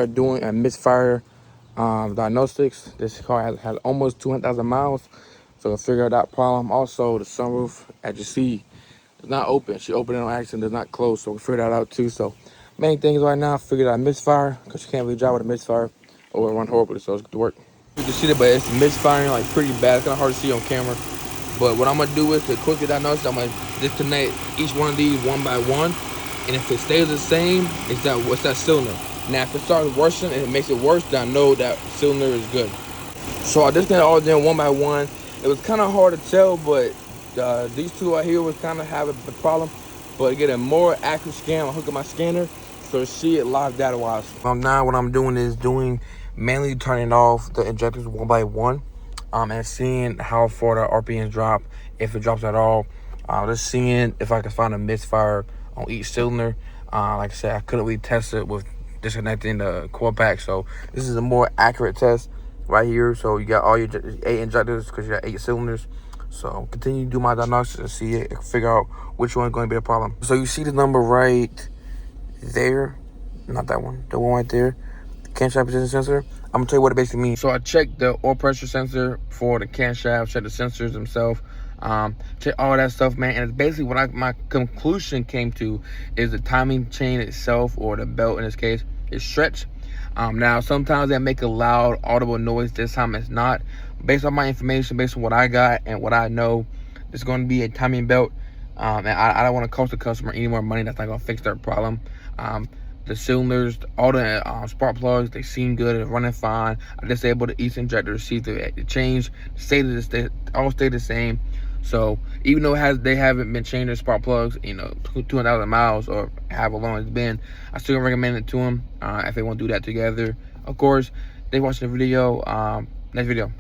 We're doing a misfire diagnostics. This car has almost 200,000 miles, so I figured out that problem. Also, the sunroof, as you see, is not open. She opened it on accident, does not close, so we figured that out too. So main things right now, I figured out misfire, because you can't really drive with a misfire or it'll run horribly, so let's get to work. You can see it, but it's misfiring like pretty bad. It's kind of hard to see on camera. But what I'm gonna do is to quickly diagnose, I'm gonna disconnect each one of these one by one. And if it stays the same, what's that cylinder. Now, if it starts worsening and it makes it worse, then I know that cylinder is good. So I disconnected all of them one by one. It was kind of hard to tell, but these two right here was kind of having a problem. But to get a more accurate scan, I'll hook up my scanner so to see it live data-wise. Now what I'm doing is manually turning off the injectors one by one. And seeing how far the RPMs drop, if it drops at all. Just seeing if I can find a misfire on each cylinder. Like I said, I couldn't really test it with disconnecting the coil pack, so this is a more accurate test right here. So you got all your 8 injectors because you got 8 cylinders. So continue to do my diagnosis and see it, figure out which one is going to be the problem. So you see the number right there, not that one, the one right there, camshaft position sensor. I'm gonna tell you what it basically means. So I checked the oil pressure sensor for the camshaft, checked the sensors themselves, check all that stuff, man. And it's basically what my conclusion came to is the timing chain itself, or the belt in this case, is stretched. Now sometimes they make a loud audible noise. This time it's not. Based on my information, based on what I got and what I know, it's going to be a timing belt. And I don't want to cost the customer any more money. That's not going to fix their problem. The cylinders, all the spark plugs, they seem good, they're running fine. I disabled each injector to see if they change, all stay the same. So even though they haven't been changing spark plugs, 200,000 miles or however long it's been, I still recommend it to them if they want to do that together. Of course, they watching the video. Next video.